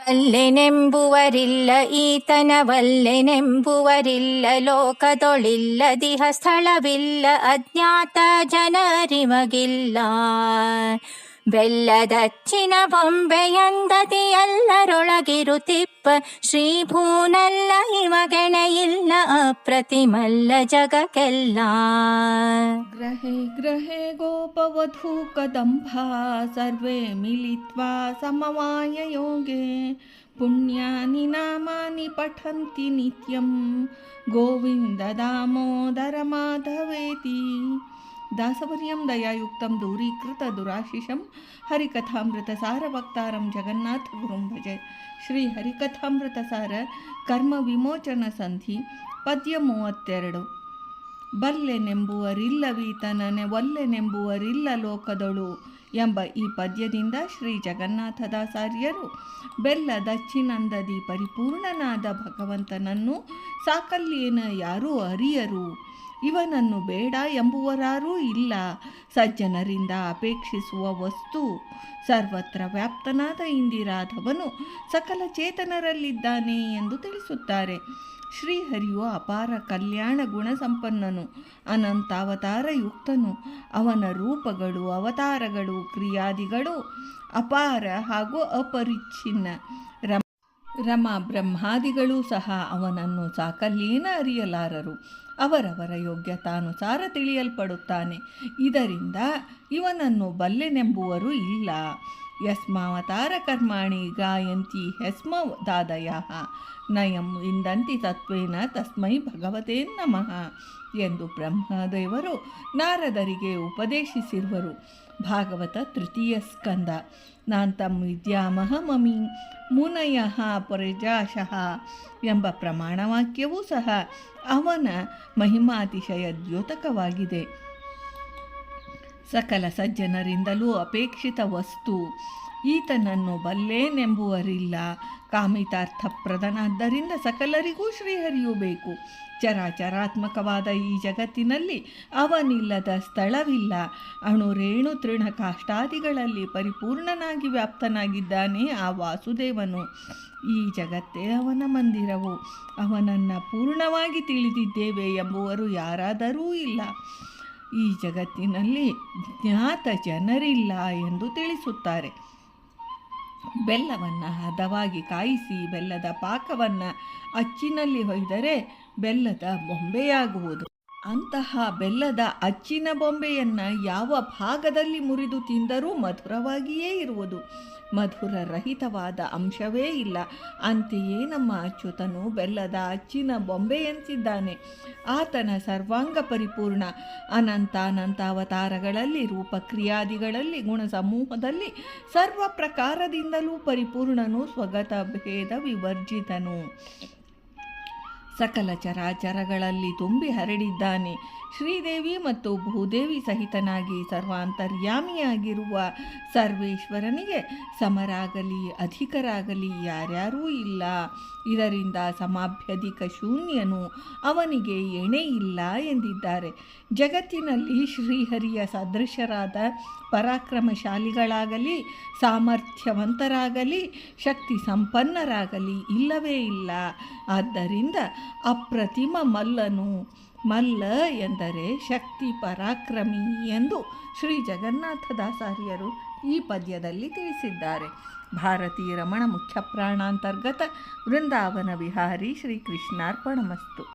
ವಲ್ಲೆನೆಂಬುವರಿಲ್ಲ ಈತನ ವಲ್ಲೆನೆಂಬುವರಿಲ್ಲ ಲೋಕದೊಳಿಲ್ಲದಿಹ ಸ್ಥಳವಿಲ್ಲ ಅಜ್ಞಾತ ಜನರಿಮಗಿಲ್ಲ. ಬೆಲ್ಲದಚ್ಚಿನ ಬೊಂಬೆಯಂದತಿ ಎಲ್ಲರೊಳಗಿರುತಿಪ್ಪ ಶ್ರೀಭೂನಲ್ಲ ಇಮಗೆಣೆಯಿಲ್ಲ ಅಪ್ರತಿಮಲ್ಲ ಜಗಕ್ಕೆಲ್ಲ. ಗ್ರಹೇ ಗ್ರಹೇ ಗೋಪವಧೂ ಕದಂಬಾ ಸರ್ವೇ ಮಿಲಿತ್ವಾ ಸಮವಾಯ ಯೋಗೆ ಪುಣ್ಯಾನಿ ನಾಮಾನಿ ಪಠಂತಿ ನಿತ್ಯಂ ಗೋವಿಂದ ದಾಮೋದರ ಮಾಧವೇತಿ. ದಾಸವರ್ಯಂ ದಯಾಯುಕ್ತಂ ದೂರೀಕೃತ ದುರಾಶಿಷಂ ಹರಿಕಥಾಮೃತ ಸಾರ ವಕ್ತಾರಂ ಜಗನ್ನಾಥ ಗುರುಂ ಭಜೆ. ಶ್ರೀ ಹರಿಕಥಾಮೃತ ಸಾರ ಕರ್ಮ ವಿಮೋಚನ ಸಂಧಿ ಪದ್ಯ 32. ಬಲ್ಲೆನೆಂಬುವರಿಲ್ಲವೀತನನೆ ಒಲ್ಲೆನೆಂಬುವರಿಲ್ಲ ಲೋಕದೊಳು ಎಂಬ ಈ ಪದ್ಯದಿಂದ ಶ್ರೀ ಜಗನ್ನಾಥದಾಸಾರ್ಯರು ಬೆಲ್ಲದಚ್ಚಿನಂದದಿ ಪರಿಪೂರ್ಣನಾದ ಭಗವಂತನನ್ನು ಸಾಕಲ್ಯೇನ ಯಾರೂ ಅರಿಯರು, ಇವನನ್ನು ಬೇಡ ಎಂಬುವರಾರೂ ಇಲ್ಲ, ಸಜ್ಜನರಿಂದ ಅಪೇಕ್ಷಿಸುವ ವಸ್ತು, ಸರ್ವತ್ರ ವ್ಯಾಪ್ತನಾದ ಇಂದಿರಾಧವನು ಸಕಲ ಚೇತನರಲ್ಲಿದ್ದಾನೆ ಎಂದು ತಿಳಿಸುತ್ತಾರೆ. ಶ್ರೀಹರಿಯು ಅಪಾರ ಕಲ್ಯಾಣ ಗುಣಸಂಪನ್ನನು, ಅನಂತಾವತಾರ ಯುಕ್ತನು. ಅವನ ರೂಪಗಳು, ಅವತಾರಗಳು, ಕ್ರಿಯಾದಿಗಳು ಅಪಾರ ಹಾಗೂ ಅಪರಿಚ್ಛಿನ್ನ. ರಮ ಬ್ರಹ್ಮಾದಿಗಳೂ ಸಹ ಅವನನ್ನು ಸಾಕಲ್ಯೇನ ಅರಿಯಲಾರರು. ಅವರವರ ಯೋಗ್ಯತಾನುಸಾರ ತಿಳಿಯಲ್ಪಡುತ್ತಾನೆ. ಇದರಿಂದ ಇವನನ್ನು ಬಲ್ಲೆನೆಂಬುವರು ಇಲ್ಲ. ಯಸ್ಮಾವತಾರ ಕರ್ಮಾಣಿ ಗಾಯಂತಿ ಹಸ್ಮದಾದಯಃ ನಯಂ ವಿಂದಂತಿ ತತ್ವೇನ ತಸ್ಮೈ ಭಗವತೇ ನಮಃ ಎಂದು ಬ್ರಹ್ಮದೇವರು ನಾರದರಿಗೆ ಉಪದೇಶಿಸಿರುವರು. ಭಾಗವತ ತೃತೀಯ ಸ್ಕಂದ. ನಾಂತಂ ವಿದ್ಯಾಮಹಮಮಿ ಮುನಯಃ ಪರಜಾಶಃ ಎಂಬ ಪ್ರಮಾಣವಾಕ್ಯವೂ ಸಹ ಅವನ ಮಹಿಮಾತಿಶಯ ದ್ಯೋತಕವಾಗಿದೆ. ಸಕಲ ಸಜ್ಜನರಿಂದಲೂ ಅಪೇಕ್ಷಿತ ವಸ್ತು, ಈತನನ್ನು ಬಲ್ಲೇನೆಂಬುವರಿಲ್ಲ. ಕಾಮಿತಾರ್ಥಪ್ರದನಾದ್ದರಿಂದ ಸಕಲರಿಗೂ ಶ್ರೀಹರಿಯೂ ಬೇಕು. ಚರಾಚರಾತ್ಮಕವಾದ ಈ ಜಗತ್ತಿನಲ್ಲಿ ಅವನಿಲ್ಲದ ಸ್ಥಳವಿಲ್ಲ. ಅಣುರೇಣು ತೃಣ ಕಾಷ್ಟಾದಿಗಳಲ್ಲಿ ಪರಿಪೂರ್ಣನಾಗಿ ವ್ಯಾಪ್ತನಾಗಿದ್ದಾನೆ ಆ ವಾಸುದೇವನು. ಈ ಜಗತ್ತೇ ಅವನ ಮಂದಿರವು. ಅವನನ್ನು ಪೂರ್ಣವಾಗಿ ತಿಳಿದಿದ್ದೇವೆ ಎಂಬುವರು ಯಾರಾದರೂ ಇಲ್ಲ. ಈ ಜಗತ್ತಿನಲ್ಲಿ ಜ್ಞಾತ ಜನರಿಲ್ಲ ಎಂದು ತಿಳಿಸುತ್ತಾರೆ. ಬೆಲ್ಲವನ್ನು ಹದವಾಗಿ ಕಾಯಿಸಿ ಬೆಲ್ಲದ ಪಾಕವನ್ನು ಅಚ್ಚಿನಲ್ಲಿ ಹೊಯ್ದರೆ ಬೆಲ್ಲದ ಬೊಂಬೆಯಾಗುವುದು. ಅಂತಹ ಬೆಲ್ಲದ ಅಚ್ಚಿನ ಬೊಂಬೆಯನ್ನು ಯಾವ ಭಾಗದಲ್ಲಿ ಮುರಿದು ತಿಂದರೂ ಮಧುರವಾಗಿಯೇ ಇರುವುದು. ಮಧುರ ರಹಿತವಾದ ಅಂಶವೇ ಇಲ್ಲ. ಅಂತೆಯೇ ನಮ್ಮ ಅಚ್ಯುತನು ಬೆಲ್ಲದ ಅಚ್ಚಿನ ಬೊಂಬೆಯಂತಿದ್ದಾನೆ. ಆತನ ಸರ್ವಾಂಗ ಪರಿಪೂರ್ಣ. ಅನಂತಾವತಾರಗಳಲ್ಲಿ, ರೂಪಕ್ರಿಯಾದಿಗಳಲ್ಲಿ, ಗುಣಸಮೂಹದಲ್ಲಿ ಸರ್ವ ಪ್ರಕಾರದಿಂದಲೂ ಪರಿಪೂರ್ಣನು, ಸ್ವಗತ ಭೇದ ವಿವರ್ಜಿತನು. ಸಕಲ ಚರಾಚರಗಳಲ್ಲಿ ತುಂಬಿ ಹರಡಿದ್ದಾನೆ. ಶ್ರೀದೇವಿ ಮತ್ತು ಭೂದೇವಿ ಸಹಿತನಾಗಿ ಸರ್ವಾಂತರ್ಯಾಮಿಯಾಗಿರುವ ಸರ್ವೇಶ್ವರನಿಗೆ ಸಮರಾಗಲಿ ಅಧಿಕರಾಗಲಿ ಯಾರ್ಯಾರೂ ಇಲ್ಲ. ಇದರಿಂದ ಸಮಾಭ್ಯಧಿಕ ಶೂನ್ಯನು, ಅವನಿಗೆ ಎಣೆ ಇಲ್ಲ ಎಂದಿದ್ದಾರೆ. ಜಗತ್ತಿನಲ್ಲಿ ಶ್ರೀಹರಿಯ ಸದೃಶರಾದ ಪರಾಕ್ರಮಶಾಲಿಗಳಾಗಲಿ, ಸಾಮರ್ಥ್ಯವಂತರಾಗಲಿ, ಶಕ್ತಿ ಸಂಪನ್ನರಾಗಲಿ ಇಲ್ಲವೇ ಇಲ್ಲ. ಆದ್ದರಿಂದ ಅಪ್ರತಿಮ ಮಲ್ಲನು. ಮಲ್ಲ ಎಂದರೆ ಶಕ್ತಿ ಪರಾಕ್ರಮಿ ಎಂದು ಶ್ರೀ ಜಗನ್ನಾಥದಾಸಾರ್ಯರು ಈ ಪದ್ಯದಲ್ಲಿ ತಿಳಿಸಿದ್ದಾರೆ. ಭಾರತೀ ರಮಣ ಮುಖ್ಯ ಪ್ರಾಣಾಂತರ್ಗತ ವೃಂದಾವನ ವಿಹಾರಿ ಶ್ರೀಕೃಷ್ಣಾರ್ಪಣಮಸ್ತು.